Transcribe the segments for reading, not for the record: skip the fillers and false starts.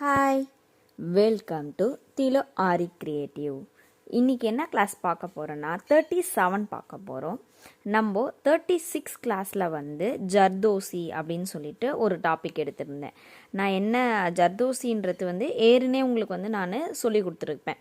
Hi, welcome to திலோ aari creative. இன்றைக்கி என்ன class பார்க்க போகிறோன்னா 37 பார்க்க போகிறோம். நம்ம 36 கிளாஸில் ஜர்தோசி அப்படின்னு சொல்லிட்டு ஒரு டாபிக் எடுத்திருந்தேன். நான் என்ன ஜர்தோசின்றது ஏற்கனவே உங்களுக்கு நான் சொல்லி கொடுத்துருப்பேன்.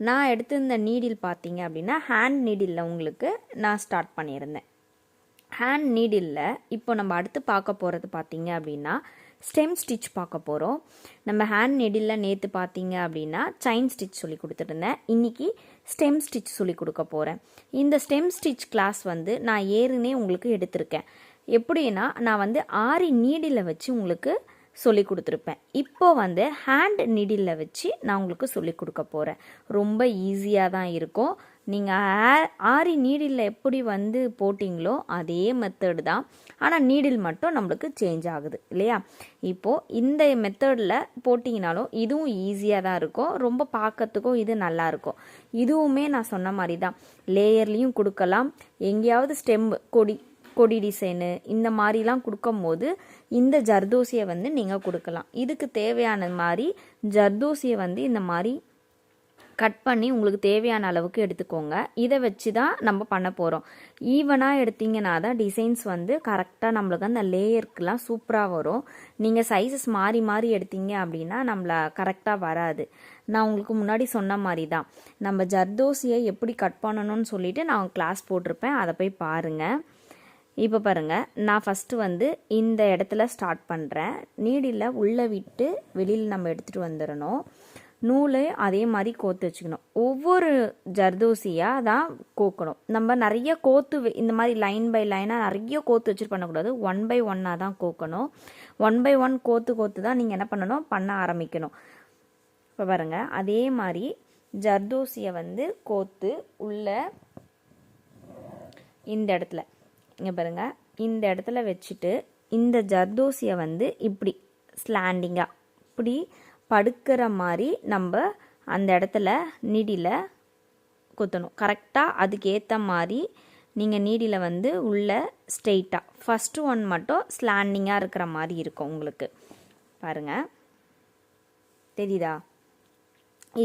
நான் எடுத்திருந்த நீடில் பார்த்தீங்க அப்படின்னா ஹேண்ட் நீடிலில் உங்களுக்கு நான் ஸ்டார்ட் பண்ணியிருந்தேன். ஹேண்ட் நீடிலில் இப்போ நம்ம அடுத்து பார்க்க போகிறது பார்த்தீங்க அப்படின்னா ஸ்டெம் ஸ்டிச் பார்க்க போகிறோம். நம்ம ஹேண்ட் நீடிலில் நேற்று பார்த்தீங்க அப்படின்னா செயின் ஸ்டிச் சொல்லி கொடுத்துருந்தேன். இன்றைக்கி ஸ்டெம் ஸ்டிச் சொல்லி கொடுக்க போகிறேன். இந்த ஸ்டெம் ஸ்டிச் கிளாஸ் நான் ஏற்கனவே உங்களுக்கு எடுத்திருக்கேன். எப்படின்னா நான் ஆரி நீடிலில் வச்சு உங்களுக்கு சொல்லி கொடுத்துருப்பேன். இப்போ ஹேண்ட் நீடிலில் வச்சு நான் உங்களுக்கு சொல்லி கொடுக்க போகிறேன். ரொம்ப ஈஸியாக தான் இருக்கும். நீங்கள் ஆரி நீடிலில் எப்படி போட்டிங்களோ அதே மெத்தடு தான், ஆனால் நீடில் மட்டும் நம்மளுக்கு சேஞ்ச் ஆகுது இல்லையா? இப்போது இந்த மெத்தடில் போட்டிங்கனாலும் இதுவும் ஈஸியாக தான் இருக்கும். ரொம்ப பார்க்கறதுக்கும் இது நல்லாயிருக்கும். இதுவுமே நான் சொன்ன மாதிரி தான், லேயர்லேயும் கொடுக்கலாம். எங்கேயாவது ஸ்டெம் கொடி டிசைனு இந்த மாதிரிலாம் கொடுக்கும் போது இந்த ஜர்தோசியை நீங்கள் கொடுக்கலாம். இதுக்கு தேவையான மாதிரி ஜர்தோசியை இந்த மாதிரி கட் பண்ணி உங்களுக்கு தேவையான அளவுக்கு எடுத்துக்கோங்க. இதை வச்சு தான் நம்ம பண்ண போகிறோம். ஈவனாக எடுத்திங்கன்னா தான் டிசைன்ஸ் கரெக்டாக நம்மளுக்கு அந்த லேயருக்குலாம் சூப்பராக வரும். நீங்கள் சைஸஸ் மாறி மாறி எடுத்தீங்க அப்படின்னா நம்மளை கரெக்டாக வராது. நான் உங்களுக்கு முன்னாடி சொன்ன மாதிரி தான் நம்ம ஜர்தோசியை எப்படி கட் பண்ணணும்னு சொல்லிட்டு நான் கிளாஸ் போட்டிருப்பேன், அதை போய் பாருங்கள். இப்போ பாருங்கள், நான் ஃபஸ்ட்டு இந்த இடத்துல ஸ்டார்ட் பண்ணுறேன். நீடில் உள்ளே விட்டு வெளியில் நம்ம எடுத்துகிட்டு வந்துடணும். நூலை அதே மாதிரி கோத்து வச்சுக்கணும். ஒவ்வொரு ஜர்தோசியாக தான் கோக்கணும். நம்ம நிறைய கோத்து இந்த மாதிரி லைன் பை லைனாக நிறைய கோத்து வச்சுட்டு பண்ணக்கூடாது. 1 by 1 தான் கோக்கணும். 1 by 1 கோத்து தான் நீங்கள் என்ன பண்ணணும், பண்ண ஆரம்பிக்கணும். இப்போ பாருங்கள், அதே மாதிரி ஜர்தோசியை கோத்து உள்ள இந்த இடத்துல இங்கே பாருங்கள், இந்த இடத்துல வச்சுட்டு இந்த ஜர்தோசியை இப்படி ஸ்லாண்டிங்காக இப்படி படுக்கிற மாதிரி நம்ம அந்த இடத்துல நீடியில் குத்தணும். கரெக்டாக அதுக்கேற்ற மாதிரி நீங்கள் நீடியில் உள்ள ஸ்ட்ரெயிட்டாக ஃபஸ்ட்டு ஒன் மட்டும் ஸ்லாண்டிங்காக இருக்கிற மாதிரி இருக்கும் உங்களுக்கு. பாருங்கள், தெரியுதா?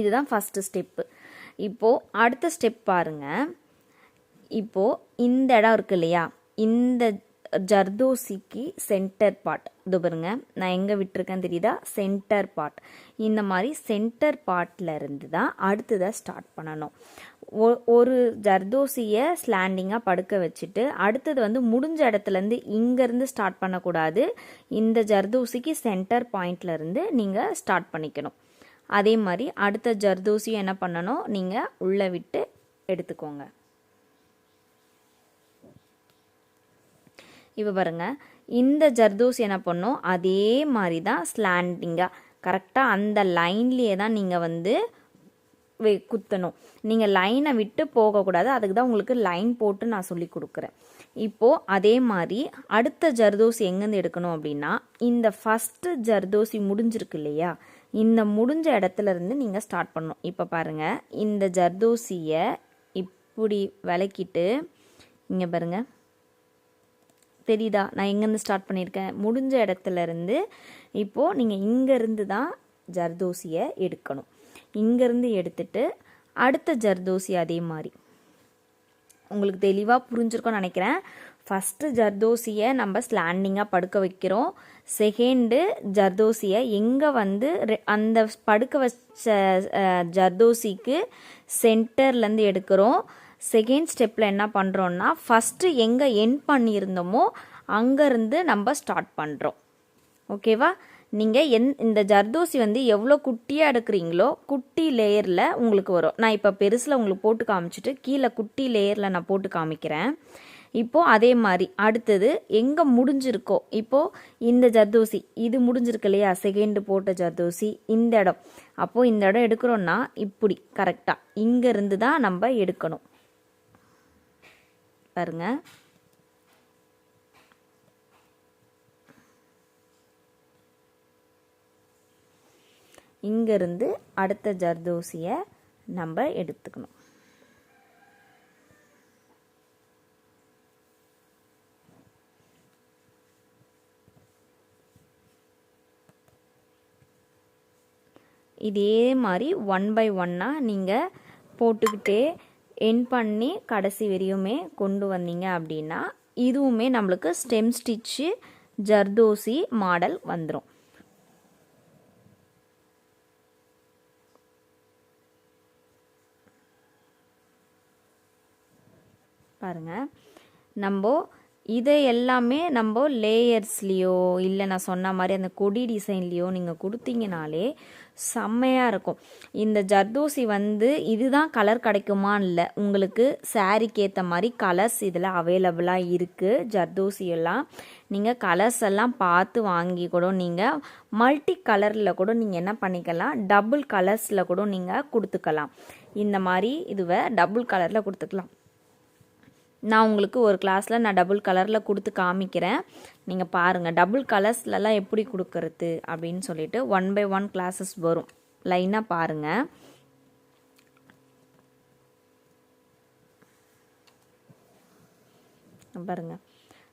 இதுதான் ஃபஸ்ட்டு ஸ்டெப்பு. இப்போது அடுத்த ஸ்டெப் பாருங்கள். இப்போது இந்த இடம் இருக்கு இல்லையா, இந்த ஜர்தோசிக்கு சென்டர் பார்ட் இது பாருங்க, நான் எங்கே விட்டுருக்கேன் தெரியுதா? Centre part. இந்த மாதிரி சென்டர் பார்ட்டில் இருந்து தான் அடுத்ததாக ஸ்டார்ட் பண்ணணும். ஒரு ஜர்தோசியை ஸ்லாண்டிங்காக படுக்க வச்சுட்டு அடுத்தது முடிஞ்ச இடத்துலேருந்து இங்கேருந்து ஸ்டார்ட் பண்ணக்கூடாது. இந்த ஜர்தோசிக்கு சென்டர் பாயிண்ட்லேருந்து நீங்கள் ஸ்டார்ட் பண்ணிக்கணும். அதே மாதிரி அடுத்த ஜர்தோசியை என்ன பண்ணணும், நீங்கள் உள்ளே விட்டு எடுத்துக்கோங்க. இப்போ பாருங்கள், இந்த ஜர்தோசி என்ன பண்ணணும், அதே மாதிரி தான் ஸ்லாண்டிங்காக கரெக்டாக அந்த லைன்லேயே தான் நீங்கள் குத்தணும். நீங்கள் லைனை விட்டு போகக்கூடாது. அதுக்கு தான் உங்களுக்கு லைன் போட்டு நான் சொல்லி கொடுக்குறேன். இப்போது அதே மாதிரி அடுத்த ஜர்தோசி எங்கேருந்து எடுக்கணும் அப்படின்னா, இந்த ஃபஸ்ட்டு ஜர்தோசி முடிஞ்சிருக்கு இல்லையா, இந்த முடிஞ்ச இடத்துல இருந்து நீங்கள் ஸ்டார்ட் பண்ணணும். இப்போ பாருங்கள், இந்த ஜர்தோசியை இப்படி விளக்கிட்டு இங்கே பாருங்கள், தெரியுதா? நான் எங்கேருந்து ஸ்டார்ட் பண்ணியிருக்கேன், முடிஞ்ச இடத்துல இருந்து. இப்போது நீங்கள் இங்கேருந்து தான் ஜர்தோசியை எடுக்கணும். இங்கேருந்து எடுத்துட்டு அடுத்த ஜர்தோசி அதே மாதிரி உங்களுக்கு தெளிவாக புரிஞ்சிருக்கோன்னு நினைக்கிறேன். ஃபஸ்ட்டு ஜர்தோசியை நம்ம ஸ்லாண்டிங்காக படுக்க வைக்கிறோம். செகண்டு ஜர்தோசியை எங்கே அந்த படுக்க வச்ச ஜர்தோசிக்கு சென்டர்லேருந்து எடுக்கிறோம். செகண்ட் ஸ்டெப்பில் என்ன பண்ணுறோன்னா, ஃபஸ்ட்டு எங்கே எண்ட் பண்ணியிருந்தோமோ அங்கேருந்து நம்ம ஸ்டார்ட் பண்ணுறோம். ஓகேவா? நீங்கள் இந்த ஜர்தோசி எவ்வளோ குட்டியாக எடுக்கிறீங்களோ குட்டி லேயரில் உங்களுக்கு வரும். நான் இப்போ பெருசில் உங்களுக்கு போட்டு காமிச்சிட்டு கீழே குட்டி லேயரில் நான் போட்டு காமிக்கிறேன். இப்போது அதே மாதிரி அடுத்தது எங்கே முடிஞ்சிருக்கோ, இப்போது இந்த ஜர்தோசி இது முடிஞ்சிருக்கு இல்லையா, செகண்டு போட்ட ஜர்தோசி இந்த இடம். அப்போது இந்த இடம் எடுக்கிறோன்னா இப்படி கரெக்டாக இங்கேருந்து தான் நம்ம எடுக்கணும். பாருங்க, இங்கேருந்து அடுத்த ஜர்தோசியை நம்ம எடுத்துக்கணும். இதே மாதிரி 1 by 1 நீங்கள் போட்டுக்கிட்டே என் பண்ணி கடைசி வரையுமே கொண்டு வந்தீங்க அப்படின்னா இதுவுமே நம்மளுக்கு ஸ்டெம் ஸ்டிச்சு ஜர்தோசி மாடல் வந்துடும். பாருங்க, நம்ம இதை எல்லாமே நம்ம லேயர்ஸ்லேயோ இல்லை நான் சொன்ன மாதிரி அந்த கொடி டிசைன்லேயோ நீங்கள் கொடுத்தீங்கனாலே செம்மையாக இருக்கும். இந்த ஜர்தோசி வந்து இதுதான் கலர் கிடைக்குமான்னு இல்லை, உங்களுக்கு சாரீக்கு ஏற்ற மாதிரி கலர்ஸ் இதில் அவைலபிளாக இருக்குது. ஜர்தோசி எல்லாம் நீங்கள் கலர்ஸ் எல்லாம் பார்த்து வாங்கி கூட நீங்கள் மல்டி கலரில் கூட நீங்கள் என்ன பண்ணிக்கலாம், டபுள் கலர்ஸில் கூட நீங்கள் கொடுத்துக்கலாம். இந்த மாதிரி இதுவை டபுள் கலரில் கொடுத்துக்கலாம். நான் உங்களுக்கு ஒரு கிளாஸில் நான் டபுள் கலரில் கொடுத்து காமிக்கிறேன், நீங்கள் பாருங்கள் டபுள் கலர்ஸ்லலாம் எப்படி கொடுக்கறது அப்படின்னு சொல்லிட்டு 1 by 1 கிளாஸஸ் வரும். லைனாக பாருங்கள். பாருங்கள்,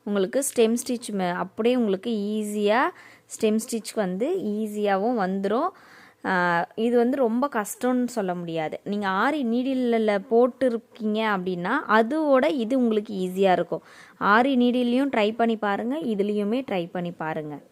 உங்களுக்கு ஸ்டெம் ஸ்டிச் அப்படியே உங்களுக்கு ஈஸியாக ஸ்டெம் ஸ்டிச் வந்து ஈஸியாகவும் வந்துடும். இது வந்து ரொம்ப கஷ்டம்னு சொல்ல முடியாது. நீங்கள் ஆரி நீடிலில் போட்டுருக்கீங்க அப்படின்னா அதோட இது உங்களுக்கு ஈஸியாக இருக்கும். ஆரி நீடிலையும் ட்ரை பண்ணி பாருங்கள், இதுலேயுமே ட்ரை பண்ணி பாருங்கள்.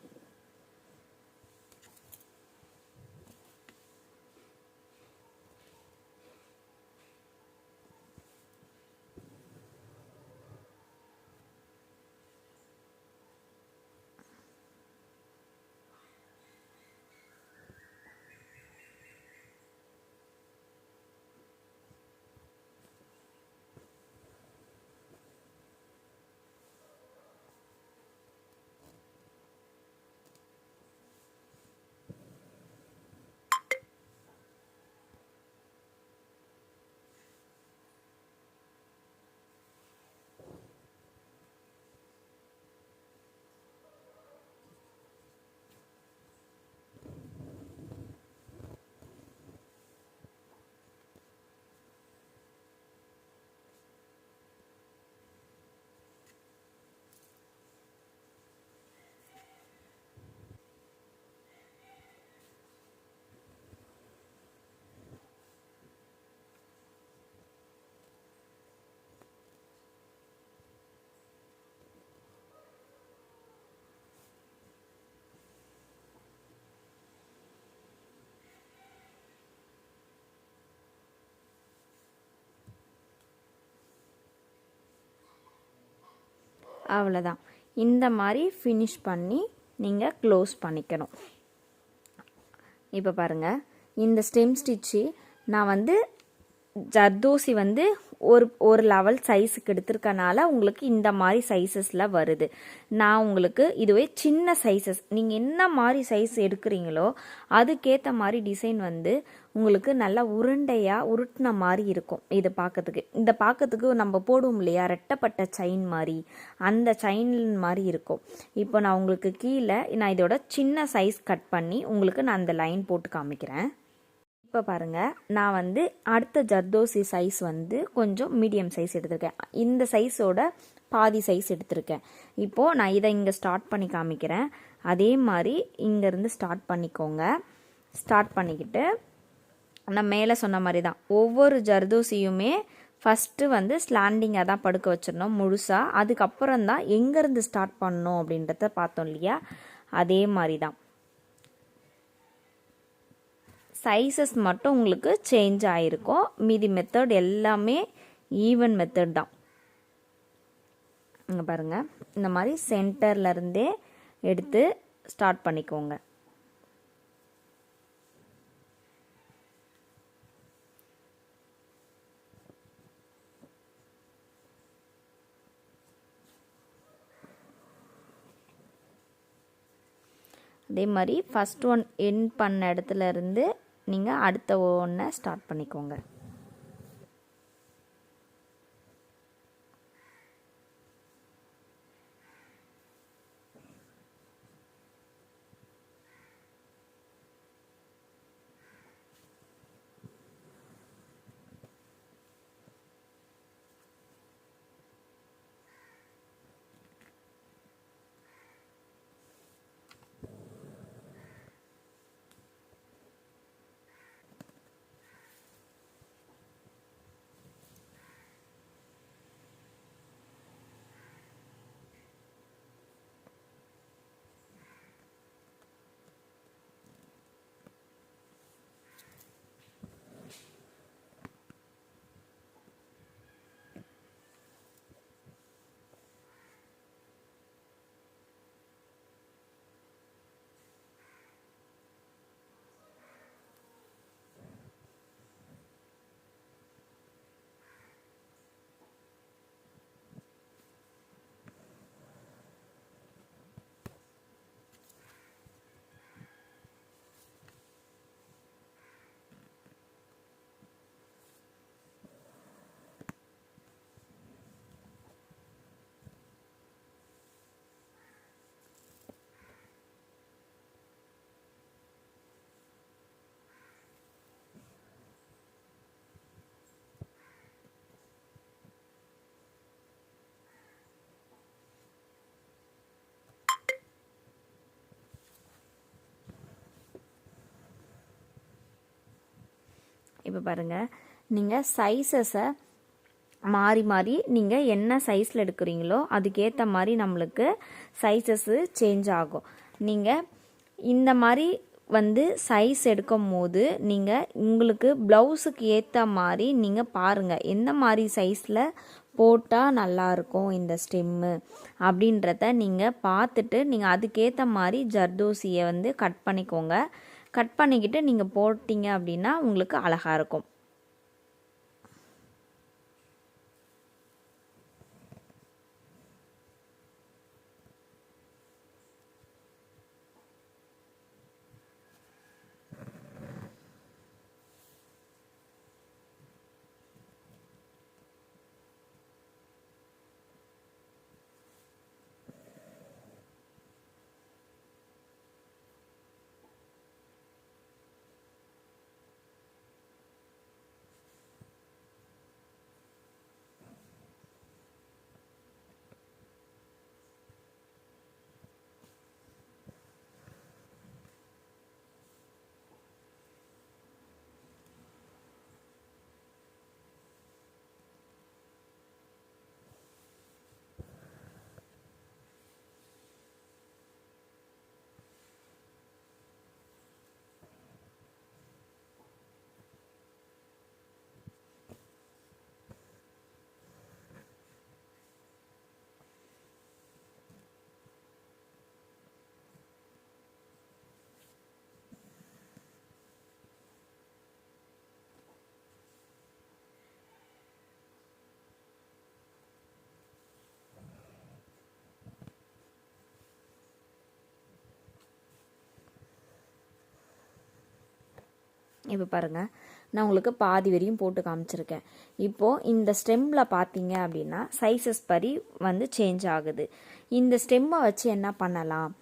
அவ்வளோதான். இந்த மாதிரி ஃபினிஷ் பண்ணி நீங்கள் க்ளோஸ் பண்ணிக்கணும். இப்போ பாருங்கள், இந்த ஸ்டெம் ஸ்டிச்சு நான் வந்து ஜர்தோசி வந்து ஒரு லெவல் சைஸுக்கு எடுத்திருக்கனால உங்களுக்கு இந்த மாதிரி சைஸஸில் வருது. நான் உங்களுக்கு இதுவே சின்ன சைஸஸ் நீங்கள் என்ன மாதிரி சைஸ் எடுக்கிறீங்களோ அதுக்கேற்ற மாதிரி டிசைன் வந்து உங்களுக்கு நல்லா உருண்டையாக உருட்டின மாதிரி இருக்கும். இது பார்க்கறதுக்கு இந்த பார்க்கறதுக்கு நம்ம போடுவோம் இல்லையா ரெட்டப்பட்ட செயின் மாதிரி, அந்த செயின் மாதிரி இருக்கும். இப்போ நான் உங்களுக்கு கீழே நான் இதோட சின்ன சைஸ் கட் பண்ணி உங்களுக்கு நான் அந்த லைன் போட்டு காமிக்கிறேன். இப்போ பாருங்கள், நான் வந்து அடுத்த ஜர்தோசி சைஸ் வந்து கொஞ்சம் மீடியம் சைஸ் எடுத்திருக்கேன். இந்த சைஸோட பாதி சைஸ் எடுத்திருக்கேன். இப்போது நான் இதை இங்கே ஸ்டார்ட் பண்ணி காமிக்கிறேன். அதே மாதிரி இங்கேருந்து ஸ்டார்ட் பண்ணிக்கோங்க. ஸ்டார்ட் பண்ணிக்கிட்டு நான் மேலே சொன்ன மாதிரி தான் ஒவ்வொரு ஜர்தோசியுமே ஃபஸ்ட்டு வந்து ஸ்லாண்டிங்காக தான் படுக்க வச்சிடணும் முழுசாக. அதுக்கப்புறம் தான் எங்கேருந்து ஸ்டார்ட் பண்ணணும் அப்படின்றத பார்த்தோம் இல்லையா, அதே மாதிரி தான். சைஸஸ் மட்டும் உங்களுக்கு சேஞ்ச் ஆகிருக்கும். மீதி மெத்தட் எல்லாமே ஈவன் மெத்தட் தான். இங்கே பாருங்கள், இந்த மாதிரி சென்டர்லேருந்தே எடுத்து ஸ்டார்ட் பண்ணிக்கோங்க. அதே மாதிரி ஃபஸ்ட் ஒன் எண்ட் பண்ண இடத்துல இருந்து நீங்கள் அடுத்த ஒன்றை ஸ்டார்ட் பண்ணிக்கோங்க. இப்போ பாருங்கள், நீங்கள் சைஸஸை மாறி மாறி நீங்கள் என்ன சைஸில் எடுக்கிறீங்களோ அதுக்கேற்ற மாதிரி நம்மளுக்கு சைஸஸ்ஸு சேஞ்ச் ஆகும். நீங்கள் இந்த மாதிரி வந்து சைஸ் எடுக்கும் போது நீங்கள் உங்களுக்கு ப்ளவுஸுக்கு ஏற்ற மாதிரி நீங்கள் பாருங்கள் எந்த மாதிரி சைஸில் போட்டால் நல்லாயிருக்கும் இந்த ஸ்டெம்மு அப்படின்றத நீங்கள் பார்த்துட்டு நீங்கள் அதுக்கேற்ற மாதிரி ஜர்தோசியை வந்து கட் பண்ணிக்கோங்க. கட் பண்ணிக்கிட்டு நீங்கள் போட்டிங்க அப்படின்னா உங்களுக்கு அழகாக இருக்கும். இப்போ பாருங்கள், நான் உங்களுக்கு பாதி வரையும் போட்டு காமிச்சிருக்கேன். இப்போது இந்த ஸ்டெம்மில் பார்த்தீங்க அப்படின்னா சைஸஸ் படி வந்து சேஞ்ச் ஆகுது. இந்த ஸ்டெம்மை வச்சு என்ன பண்ணலாம்,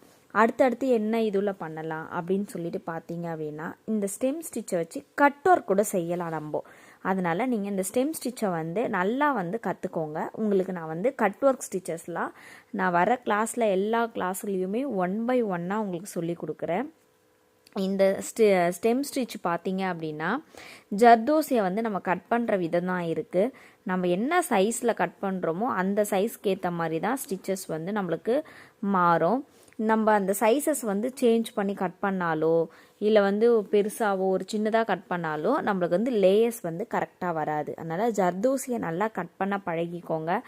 அடுத்தடுத்து என்ன இதில் பண்ணலாம் அப்படின்னு சொல்லிட்டு பார்த்தீங்க அப்படின்னா இந்த ஸ்டெம் ஸ்டிச்சை வச்சு கட் ஒர்க் கூட செய்யலாம் நம்ம. அதனால் நீங்கள் இந்த ஸ்டெம் ஸ்டிச்சை வந்து நல்லா வந்து கற்றுக்கோங்க. உங்களுக்கு நான் வந்து கட் ஒர்க் ஸ்டிச்சஸ்லாம் நான் வர கிளாஸில் எல்லா கிளாஸ்லேயுமே 1 by 1 உங்களுக்கு சொல்லி கொடுக்குறேன். இந்த ஸ்டெம் ஸ்டிச் பார்த்தீங்க அப்படின்னா ஜர்தோசியை வந்து நம்ம கட் பண்ணுற விதம் தான் இருக்குது. நம்ம என்ன சைஸில் கட் பண்ணுறோமோ அந்த சைஸ்க்கு ஏற்ற மாதிரி தான் ஸ்டிச்சஸ் வந்து நம்மளுக்கு மாறும். நம்ம அந்த சைஸஸ் வந்து சேஞ்ச் பண்ணி கட் பண்ணாலோ இல்லை வந்து பெருசாவோ ஒரு சின்னதாக கட் பண்ணாலோ நம்மளுக்கு வந்து லேயர்ஸ் வந்து கரெக்டாக வராது. அதனால் ஜர்தோசியை நல்லா கட் பண்ண பழகிக்கோங்க.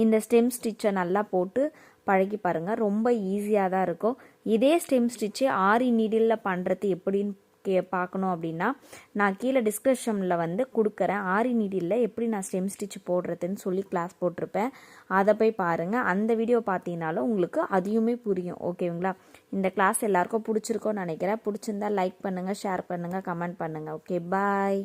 இந்த ஸ்டெம் ஸ்டிச்சை நல்லா போட்டு பழகி பாருங்கள், ரொம்ப ஈஸியாக தான் இருக்கும். இதே ஸ்டெம் ஸ்டிச்சு ஆரி நீடிலில் பண்ணுறது எப்படின்னு பார்க்கணும் அப்படின்னா நான் கீழே டிஸ்கிரிப்ஷனில் வந்து கொடுக்குறேன். ஆரி நீடிலில் எப்படி நான் ஸ்டெம் ஸ்டிச் போடுறதுன்னு சொல்லி கிளாஸ் போட்டிருப்பேன். அதை போய் பாருங்கள். அந்த வீடியோ பார்த்தீங்கனாலும் உங்களுக்கு அதையுமே புரியும். ஓகேங்களா? இந்த கிளாஸ் எல்லாருக்கும் பிடிச்சிருக்கோன்னு நினைக்கிறேன். பிடிச்சிருந்தா லைக் பண்ணுங்கள், ஷேர் பண்ணுங்கள், கமெண்ட் பண்ணுங்கள். ஓகே, பாய்.